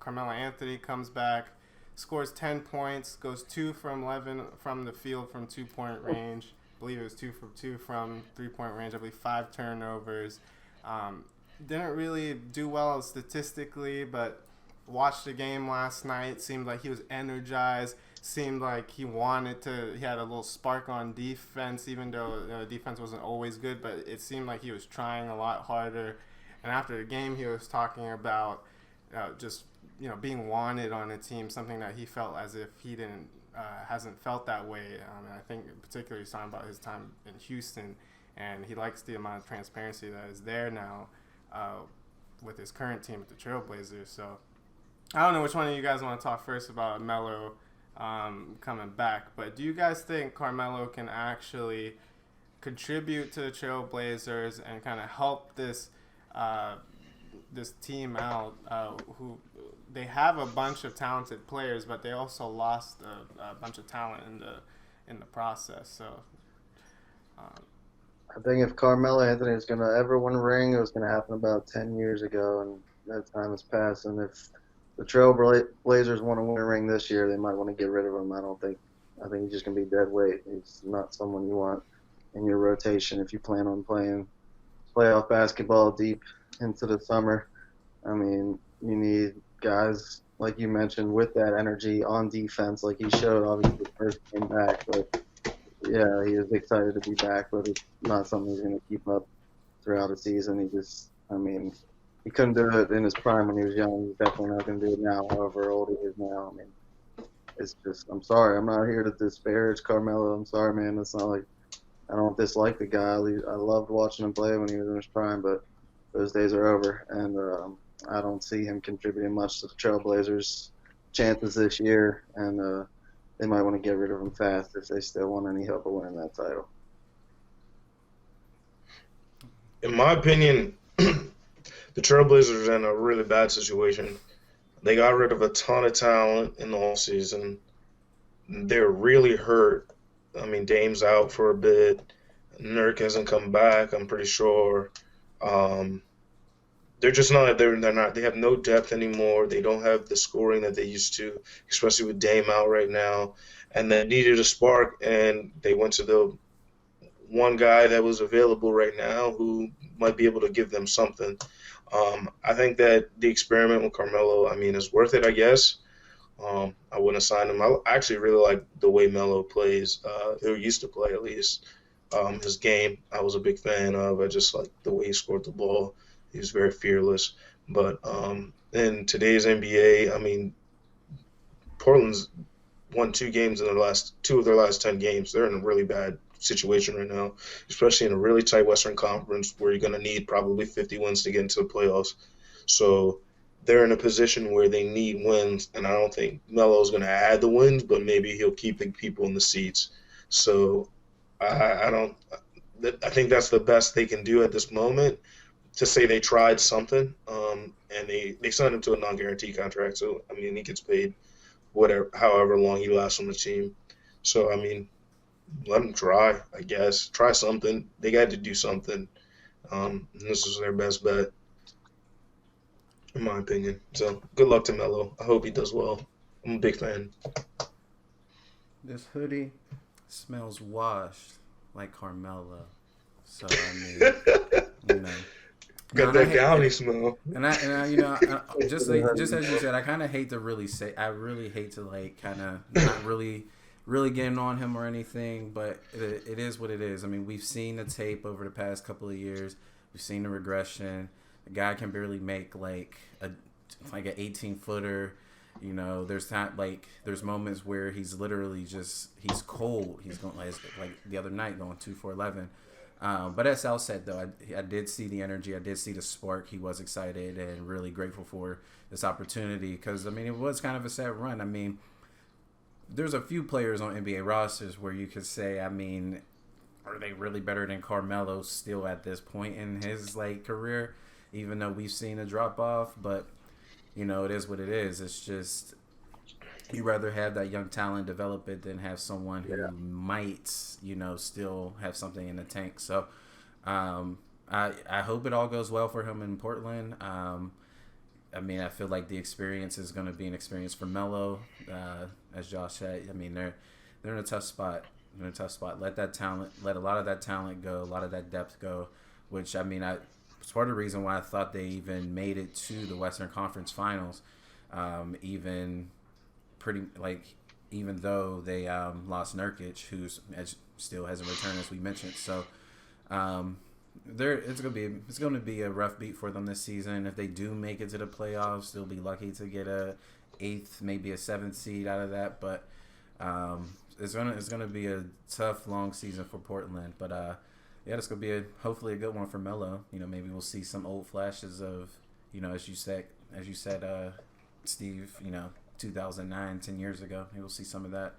Carmelo Anthony comes back, scores 10 points, goes 2 from 11 from the field from 2-point range. I believe it was 2 from 2 from 3-point range. I believe 5 turnovers. Didn't really do well statistically, but watched the game last night. Seemed like he was energized. Seemed like he wanted to. He had a little spark on defense, even though defense wasn't always good. But it seemed like he was trying a lot harder. And after the game, he was talking about just being wanted on a team, something that he felt as if he didn't hasn't felt that way. And I think particularly he's talking about his time in Houston, and he likes the amount of transparency that is there now with his current team with the Trailblazers. So I don't know which one of you guys want to talk first about Melo coming back, but do you guys think Carmelo can actually contribute to the Trailblazers and kind of help this team out? Who they have a bunch of talented players, but they also lost a bunch of talent in the process. So I think if Carmelo Anthony is going to ever win a ring, it was going to happen about 10 years ago, and that time has passed. And if the Trailblazers want to win a ring this year, they might want to get rid of him. I think he's just going to be dead weight. He's not someone you want in your rotation if you plan on playing playoff basketball deep into the summer. I mean, you need guys, like you mentioned, with that energy on defense, like he showed, obviously, the first game back. But, yeah, he is excited to be back, but it's not something he's going to keep up throughout the season. He couldn't do it in his prime when he was young. He's definitely not going to do it now, however old he is now. I mean, it's just, I'm sorry. I'm not here to disparage Carmelo. I'm sorry, man. It's not like I don't dislike the guy. I loved watching him play when he was in his prime, but those days are over, and I don't see him contributing much to the Trailblazers' chances this year, and they might want to get rid of him fast if they still want any hope of winning that title. In my opinion, the Trailblazers are in a really bad situation. They got rid of a ton of talent in the offseason. They're really hurt. I mean, Dame's out for a bit. Nurk hasn't come back, I'm pretty sure. They're just not. They're not. They have no depth anymore. They don't have the scoring that they used to, especially with Dame out right now. And they needed a spark, and they went to the one guy that was available right now who might be able to give them something. I think that the experiment with Carmelo, I mean, is worth it, I guess. I wouldn't have signed him. I actually really like the way Melo plays, or used to play at least. His game, I was a big fan of. I just like the way he scored the ball. He was very fearless. But in today's NBA, I mean, Portland's won 2 games in two of their last 10 games. They're in a really bad situation right now, especially in a really tight Western Conference where you're going to need probably 50 wins to get into the playoffs. So they're in a position where they need wins, and I don't think Melo's going to add the wins, but maybe he'll keep the people in the seats. So I think that's the best they can do at this moment, to say they tried something, and they signed him to a non-guaranteed contract. So, I mean, he gets paid however long he lasts on the team. So, I mean, let him try, I guess. Try something. They got to do something. This is their best bet, in my opinion. So, good luck to Melo. I hope he does well. I'm a big fan. This hoodie smells washed like Carmelo. So, I mean, you know. Got that downy smell. And I just as you said, I kind of hate to really say, I really hate to like kind of not really getting on him or anything, but it is what it is. I mean, we've seen the tape over the past couple of years. We've seen the regression. The guy can barely make like an 18-footer. You know, there's moments where he's literally he's cold. He's going like the other night going 2 for 11. But as Al said, though, I did see the energy. I did see the spark. He was excited and really grateful for this opportunity because, I mean, it was kind of a sad run. I mean, there's a few players on NBA rosters where you could say, I mean, are they really better than Carmelo still at this point in his, like, career, even though we've seen a drop-off? But, you know, it is what it is. It's just you'd rather have that young talent develop it than have someone who might, you know, still have something in the tank. So I hope it all goes well for him in Portland. I mean, I feel like the experience is going to be an experience for Melo. As Josh said, I mean, they're in a tough spot. They're in a tough spot. Let a lot of that talent go, a lot of that depth go. Which, I mean, it's part of the reason why I thought they even made it to the Western Conference Finals. Even though they lost Nurkic, who's still hasn't returned, as we mentioned. So it's gonna be a rough beat for them this season. If they do make it to the playoffs, they'll be lucky to get a 8th, maybe a 7th seed out of that. But it's gonna be a tough, long season for Portland. But yeah, it's gonna be hopefully a good one for Melo. You know, maybe we'll see some old flashes of, you know, as you said, Steve. You know, 2009, 10 years ago. Maybe we'll see some of that.